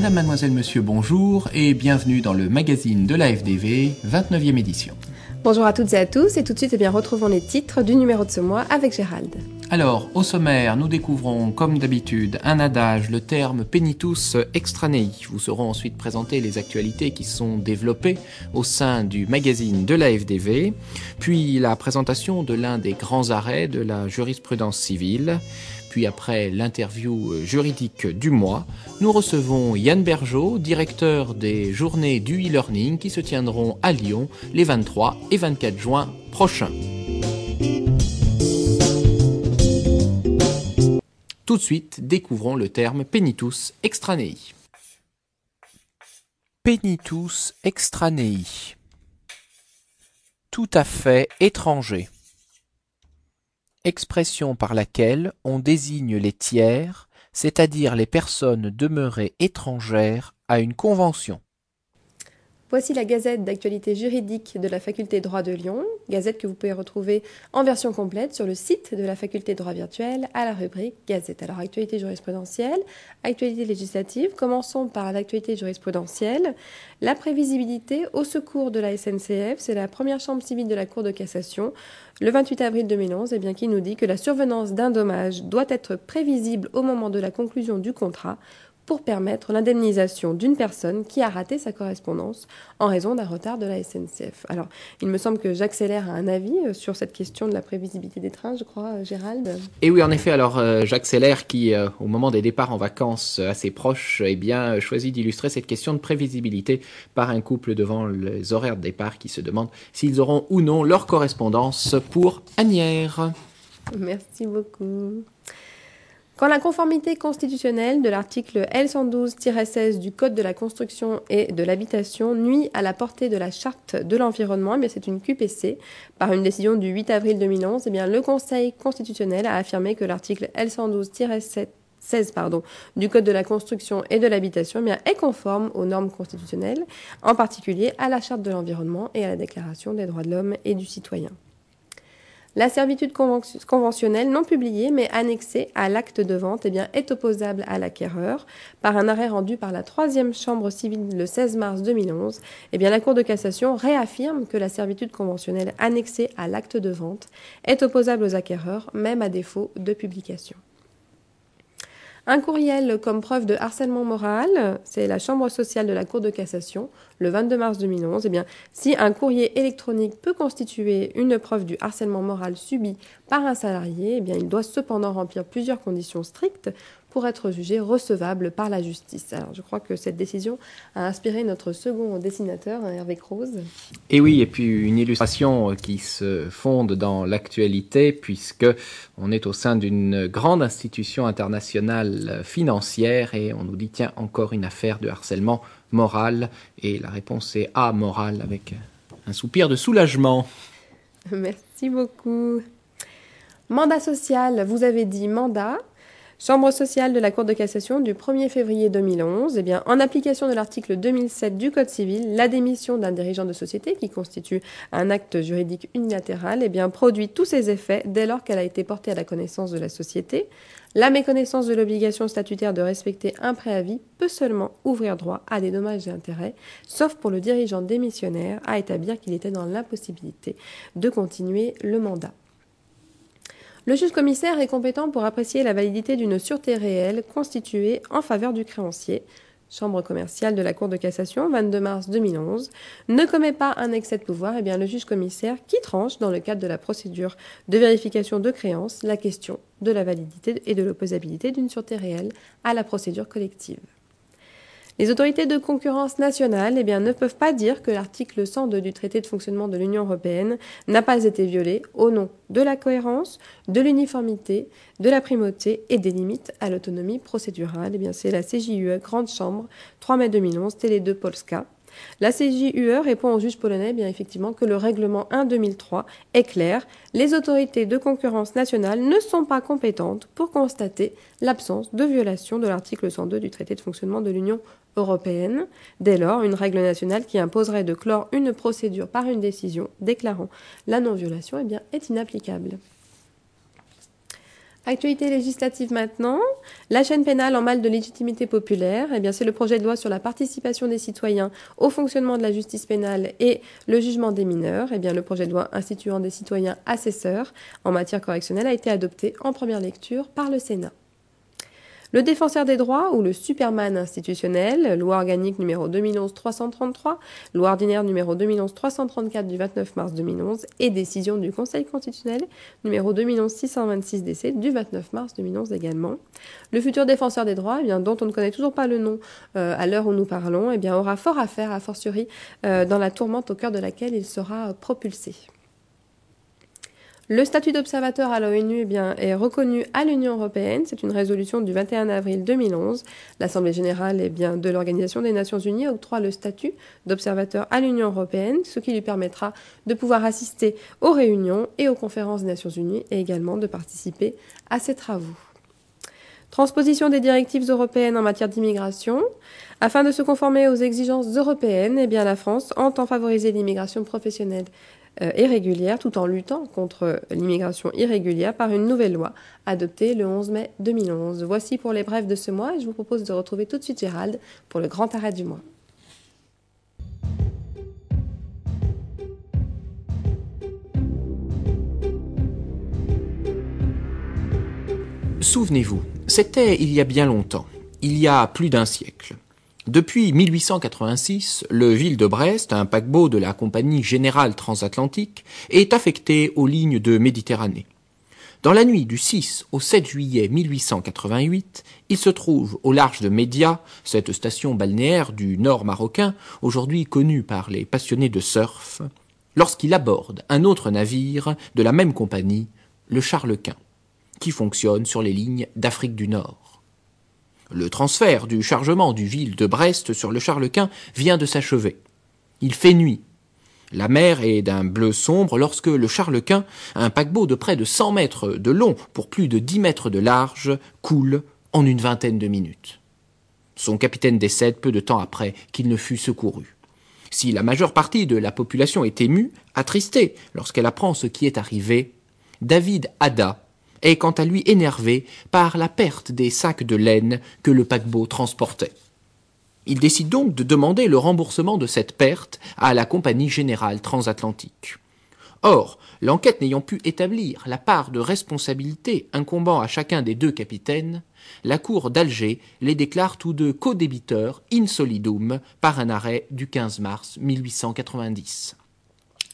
Madame, mademoiselle, monsieur, bonjour et bienvenue dans le magazine de la FDV, 29e édition. Bonjour à toutes et à tous, et tout de suite, retrouvons les titres du numéro de ce mois avec Gérald. Alors, au sommaire, nous découvrons, comme d'habitude, un adage, le terme penitus extranei. Vous seront ensuite présentées les actualités qui sont développées au sein du magazine de la FDV, puis la présentation de l'un des grands arrêts de la jurisprudence civile. Puis après l'interview juridique du mois, nous recevons Yann Bergeau, directeur des journées du e-learning qui se tiendront à Lyon les 23 et 24 juin prochains. Tout de suite, découvrons le terme penitus extranei. Penitus extranei. Tout à fait étranger. Expression par laquelle on désigne les tiers, c'est-à-dire les personnes demeurées étrangères à une convention. Voici la gazette d'actualité juridique de la faculté de droit de Lyon, gazette que vous pouvez retrouver en version complète sur le site de la faculté de droit virtuel à la rubrique Gazette. Alors, actualité jurisprudentielle, actualité législative, commençons par l'actualité jurisprudentielle. La prévisibilité au secours de la SNCF, c'est la première chambre civile de la Cour de cassation, le 28 avril 2011, qui nous dit que la survenance d'un dommage doit être prévisible au moment de la conclusion du contrat pour permettre l'indemnisation d'une personne qui a raté sa correspondance en raison d'un retard de la SNCF. Alors, il me semble que j'accélère à un avis sur cette question de la prévisibilité des trains, je crois, Gérald. Et oui, en effet, alors j'accélère qui, au moment des départs en vacances assez proches, choisit d'illustrer cette question de prévisibilité par un couple devant les horaires de départ qui se demandent s'ils auront ou non leur correspondance pour Asnières. Merci beaucoup. Quand la conformité constitutionnelle de l'article L112-16 du Code de la construction et de l'habitation nuit à la portée de la charte de l'environnement, c'est une QPC. Par une décision du 8 avril 2011, le Conseil constitutionnel a affirmé que l'article L112-16 du Code de la construction et de l'habitation est conforme aux normes constitutionnelles, en particulier à la charte de l'environnement et à la Déclaration des droits de l'homme et du citoyen. La servitude conventionnelle non publiée mais annexée à l'acte de vente est opposable à l'acquéreur. Par un arrêt rendu par la 3e chambre civile le 16 mars 2011, la Cour de cassation réaffirme que la servitude conventionnelle annexée à l'acte de vente est opposable aux acquéreurs, même à défaut de publication. Un courriel comme preuve de harcèlement moral, c'est la Chambre sociale de la Cour de cassation, le 22 mars 2011. Si un courrier électronique peut constituer une preuve du harcèlement moral subi par un salarié, il doit cependant remplir plusieurs conditions strictes pour être jugé recevable par la justice. Alors, je crois que cette décision a inspiré notre second dessinateur, Hervé Croze. Et oui, et puis une illustration qui se fonde dans l'actualité, puisque on est au sein d'une grande institution internationale financière et on nous dit, tiens, encore une affaire de harcèlement moral. Et la réponse est amoral, avec un soupir de soulagement. Merci beaucoup. Mandat social, vous avez dit mandat. Chambre sociale de la Cour de cassation du 1er février 2011, en application de l'article 2007 du Code civil, la démission d'un dirigeant de société qui constitue un acte juridique unilatéral produit tous ses effets dès lors qu'elle a été portée à la connaissance de la société. La méconnaissance de l'obligation statutaire de respecter un préavis peut seulement ouvrir droit à des dommages et intérêts, sauf pour le dirigeant démissionnaire à établir qu'il était dans l'impossibilité de continuer le mandat. Le juge-commissaire est compétent pour apprécier la validité d'une sûreté réelle constituée en faveur du créancier. Chambre commerciale de la Cour de cassation, 22 mars 2011, ne commet pas un excès de pouvoir, le juge-commissaire qui tranche, dans le cadre de la procédure de vérification de créance, la question de la validité et de l'opposabilité d'une sûreté réelle à la procédure collective. Les autorités de concurrence nationale ne peuvent pas dire que l'article 102 du traité de fonctionnement de l'Union européenne n'a pas été violé au nom de la cohérence, de l'uniformité, de la primauté et des limites à l'autonomie procédurale. C'est la CJUE Grande Chambre, 3 mai 2011, Télé 2 Polska. La CJUE répond au juge polonais effectivement que le règlement 1/2003 est clair. Les autorités de concurrence nationale ne sont pas compétentes pour constater l'absence de violation de l'article 102 du traité de fonctionnement de l'Union européenne. Dès lors, une règle nationale qui imposerait de clore une procédure par une décision déclarant la non-violation est inapplicable. Actualité législative maintenant. La chaîne pénale en mal de légitimité populaire, eh bien, c'est le projet de loi sur la participation des citoyens au fonctionnement de la justice pénale et le jugement des mineurs. Eh bien, le projet de loi instituant des citoyens assesseurs en matière correctionnelle a été adopté en première lecture par le Sénat. Le défenseur des droits ou le Superman institutionnel, loi organique numéro 2011-333, loi ordinaire numéro 2011-334 du 29 mars 2011 et décision du Conseil constitutionnel numéro 2011-626 DC du 29 mars 2011 également. Le futur défenseur des droits, eh bien, dont on ne connaît toujours pas le nom à l'heure où nous parlons, eh bien, aura fort à faire, a fortiori, dans la tourmente au cœur de laquelle il sera propulsé. Le statut d'observateur à l'ONU est reconnu à l'Union européenne. C'est une résolution du 21 avril 2011. L'Assemblée générale de l'Organisation des Nations unies octroie le statut d'observateur à l'Union européenne, ce qui lui permettra de pouvoir assister aux réunions et aux conférences des Nations unies et également de participer à ces travaux. Transposition des directives européennes en matière d'immigration. Afin de se conformer aux exigences européennes, la France entend favoriser l'immigration professionnelle et régulière tout en luttant contre l'immigration irrégulière par une nouvelle loi adoptée le 11 mai 2011. Voici pour les brèves de ce mois et je vous propose de retrouver tout de suite Gérald pour le grand arrêt du mois. Souvenez-vous, c'était il y a bien longtemps, il y a plus d'un siècle. Depuis 1886, le Ville de Brest, un paquebot de la Compagnie Générale Transatlantique, est affecté aux lignes de Méditerranée. Dans la nuit du 6 au 7 juillet 1888, il se trouve au large de Média, cette station balnéaire du nord marocain, aujourd'hui connue par les passionnés de surf, lorsqu'il aborde un autre navire de la même compagnie, le Charles Quint, qui fonctionne sur les lignes d'Afrique du Nord. Le transfert du chargement du Ville de Brest sur le Charles Quint vient de s'achever. Il fait nuit. La mer est d'un bleu sombre lorsque le Charles Quint, un paquebot de près de 100 mètres de long pour plus de 10 mètres de large, coule en une vingtaine de minutes. Son capitaine décède peu de temps après qu'il ne fut secouru. Si la majeure partie de la population est émue, attristée lorsqu'elle apprend ce qui est arrivé, David Ada est quant à lui énervé par la perte des sacs de laine que le paquebot transportait. Il décide donc de demander le remboursement de cette perte à la Compagnie Générale Transatlantique. Or, l'enquête n'ayant pu établir la part de responsabilité incombant à chacun des deux capitaines, la Cour d'Alger les déclare tous deux codébiteurs in solidum par un arrêt du 15 mars 1890.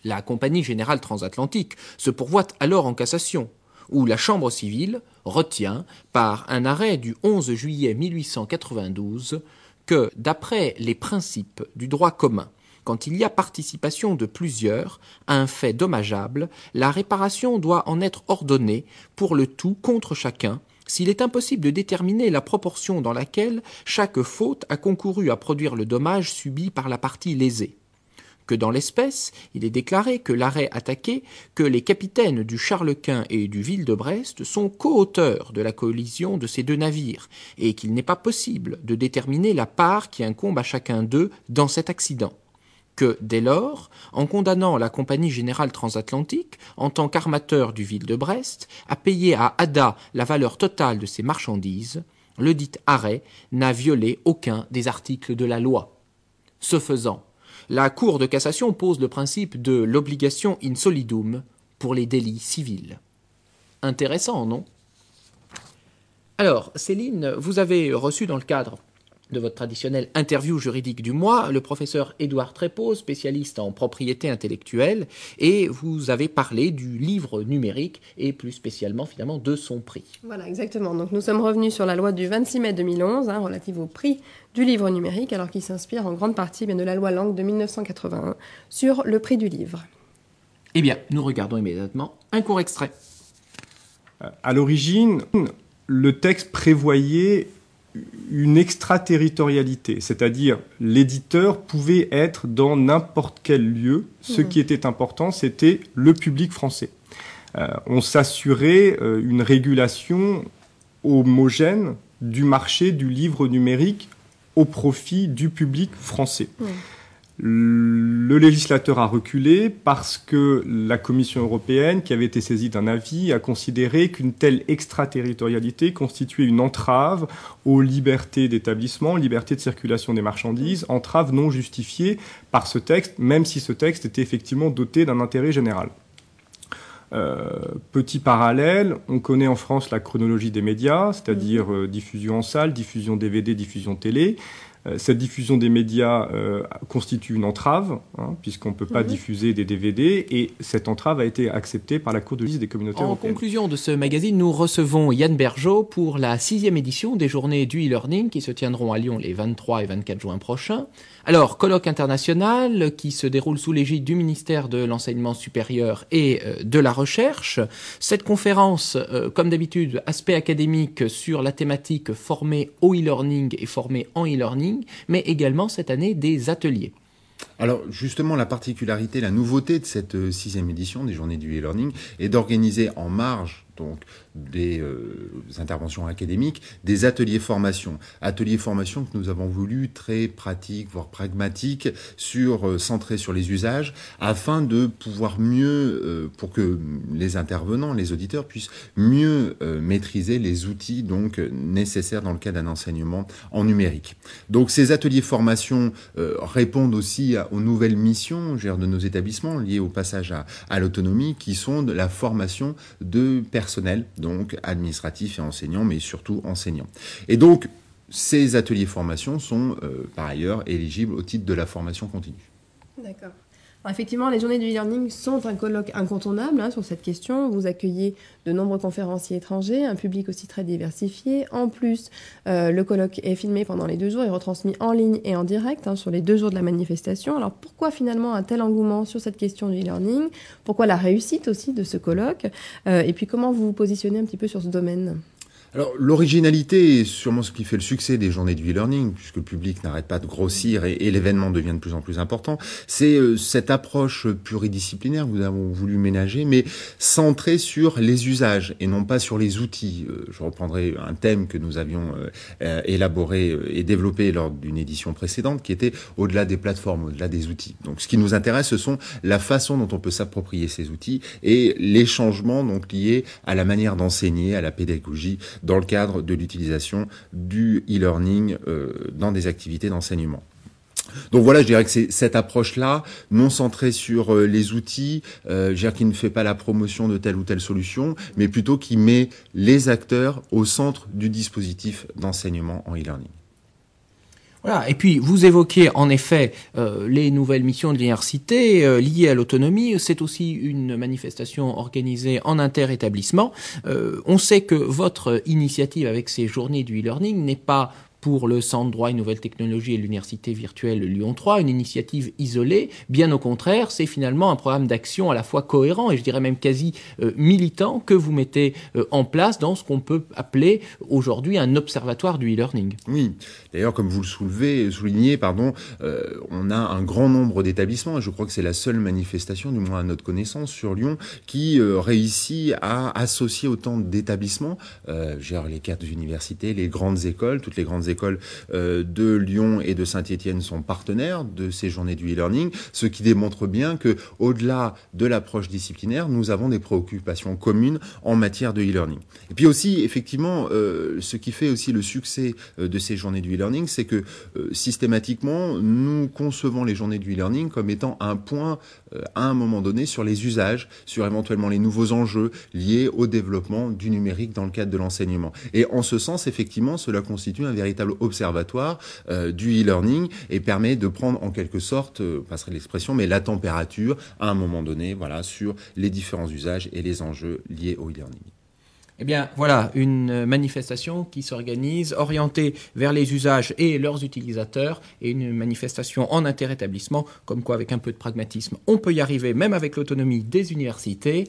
La Compagnie Générale Transatlantique se pourvoit alors en cassation, où la Chambre civile retient, par un arrêt du 11 juillet 1892, que, d'après les principes du droit commun, quand il y a participation de plusieurs à un fait dommageable, la réparation doit en être ordonnée pour le tout contre chacun, s'il est impossible de déterminer la proportion dans laquelle chaque faute a concouru à produire le dommage subi par la partie lésée. Que dans l'espèce, il est déclaré que l'arrêt attaqué, que les capitaines du Charles Quint et du Ville de Brest sont co-auteurs de la collision de ces deux navires, et qu'il n'est pas possible de déterminer la part qui incombe à chacun d'eux dans cet accident. Que, dès lors, en condamnant la Compagnie Générale Transatlantique, en tant qu'armateur du Ville de Brest, à payer à Ada la valeur totale de ses marchandises, le dit arrêt n'a violé aucun des articles de la loi. Ce faisant, la Cour de cassation pose le principe de l'obligation in solidum pour les délits civils. Intéressant, non? Alors, Céline, vous avez reçu dans le cadre de votre traditionnelle interview juridique du mois le professeur Édouard Trépeau, spécialiste en propriété intellectuelle, et vous avez parlé du livre numérique et plus spécialement finalement de son prix. Voilà, exactement. Donc nous sommes revenus sur la loi du 26 mai 2011 relative au prix du livre numérique, alors qu'il s'inspire en grande partie de la loi Lang de 1981 sur le prix du livre. Eh bien, nous regardons immédiatement un court extrait. À l'origine, le texte prévoyait une extraterritorialité, c'est-à-dire l'éditeur pouvait être dans n'importe quel lieu. Ce qui était important, c'était le public français. On s'assurait une régulation homogène du marché du livre numérique au profit du public français. Le législateur a reculé parce que la Commission européenne, qui avait été saisie d'un avis, a considéré qu'une telle extraterritorialité constituait une entrave aux libertés d'établissement, liberté de circulation des marchandises, entrave non justifiée par ce texte, même si ce texte était effectivement doté d'un intérêt général. Petit parallèle, on connaît en France la chronologie des médias, c'est-à-dire diffusion en salle, diffusion DVD, diffusion télé. Cette diffusion des médias constitue une entrave, puisqu'on ne peut pas diffuser des DVD, et cette entrave a été acceptée par la Cour de justice des communautés européennes. En conclusion de ce magazine, nous recevons Yann Bergeau pour la 6e édition des Journées du e-learning qui se tiendront à Lyon les 23 et 24 juin prochains. Alors, colloque international qui se déroule sous l'égide du ministère de l'Enseignement supérieur et de la Recherche. Cette conférence, comme d'habitude, aspect académique sur la thématique formée au e-learning et formée en e-learning, mais également cette année des ateliers. Alors justement, la particularité, la nouveauté de cette 6e édition des Journées du e-learning est d'organiser en marge donc des interventions académiques, des ateliers formation. Ateliers formation que nous avons voulu très pratiques, voire pragmatiques, centrés sur les usages, afin de pouvoir mieux, pour que les intervenants, les auditeurs puissent mieux maîtriser les outils donc nécessaires dans le cadre d'un enseignement en numérique. Donc ces ateliers formation répondent aussi aux nouvelles missions de nos établissements liées au passage à l'autonomie, qui sont de la formation de personnel, donc administratif et enseignant, mais surtout enseignant. Et donc, ces ateliers formation sont par ailleurs éligibles au titre de la formation continue. D'accord. Alors effectivement, les journées du e-learning sont un colloque incontournable sur cette question. Vous accueillez de nombreux conférenciers étrangers, un public aussi très diversifié. En plus, le colloque est filmé pendant les 2 jours et retransmis en ligne et en direct sur les 2 jours de la manifestation. Alors pourquoi finalement un tel engouement sur cette question du e-learning? Pourquoi la réussite aussi de ce colloque? Et puis comment vous vous positionnez un petit peu sur ce domaine? Alors, l'originalité est sûrement ce qui fait le succès des journées du e-learning, puisque le public n'arrête pas de grossir et l'événement devient de plus en plus important. C'est cette approche pluridisciplinaire que nous avons voulu ménager, mais centrée sur les usages et non pas sur les outils. Je reprendrai un thème que nous avions élaboré et développé lors d'une édition précédente, qui était au-delà des plateformes, au-delà des outils. Donc, ce qui nous intéresse, ce sont la façon dont on peut s'approprier ces outils et les changements donc liés à la manière d'enseigner, à la pédagogie, dans le cadre de l'utilisation du e-learning dans des activités d'enseignement. Donc voilà, je dirais que c'est cette approche-là, non centrée sur les outils, qui ne fait pas la promotion de telle ou telle solution, mais plutôt qui met les acteurs au centre du dispositif d'enseignement en e-learning. Voilà. Et puis, vous évoquez en effet les nouvelles missions de l'université liées à l'autonomie. C'est aussi une manifestation organisée en inter-établissement. On sait que votre initiative avec ces journées du e-learning n'est pas pour le Centre droit et nouvelles technologies et l'Université virtuelle Lyon 3, une initiative isolée. Bien au contraire, c'est finalement un programme d'action à la fois cohérent et je dirais même quasi militant que vous mettez en place dans ce qu'on peut appeler aujourd'hui un observatoire du e-learning. Oui, d'ailleurs, comme vous le soulignez, on a un grand nombre d'établissements, et je crois que c'est la seule manifestation, du moins à notre connaissance, sur Lyon, qui réussit à associer autant d'établissements, les 4 universités, les grandes écoles, toutes les grandes écoles de Lyon et de Saint-Étienne sont partenaires de ces journées du e-learning, ce qui démontre bien que, au-delà de l'approche disciplinaire, nous avons des préoccupations communes en matière de e-learning. Et puis aussi, effectivement, ce qui fait aussi le succès de ces journées du e-learning, c'est que systématiquement, nous concevons les journées du e-learning comme étant un point à un moment donné sur les usages, sur éventuellement les nouveaux enjeux liés au développement du numérique dans le cadre de l'enseignement. Et en ce sens, effectivement, cela constitue un véritable observatoire du e-learning et permet de prendre en quelque sorte, passerait l'expression, mais la température à un moment donné, voilà, sur les différents usages et les enjeux liés au e-learning. Eh bien, voilà, une manifestation qui s'organise, orientée vers les usages et leurs utilisateurs, et une manifestation en inter-établissement, comme quoi, avec un peu de pragmatisme, on peut y arriver, même avec l'autonomie des universités.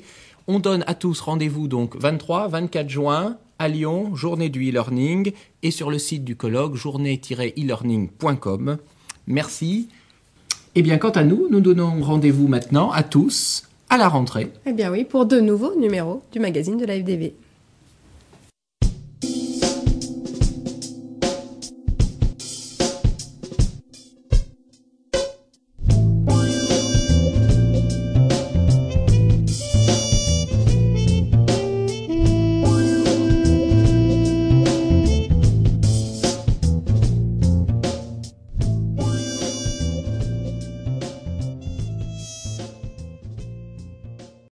On donne à tous rendez-vous donc 23, 24 juin, à Lyon, journée du e-learning, et sur le site du colloque, journée-elearning.com. Merci. Eh bien, quant à nous, nous donnons rendez-vous maintenant à tous à la rentrée. Eh bien oui, pour de nouveaux numéros du magazine de la FDV.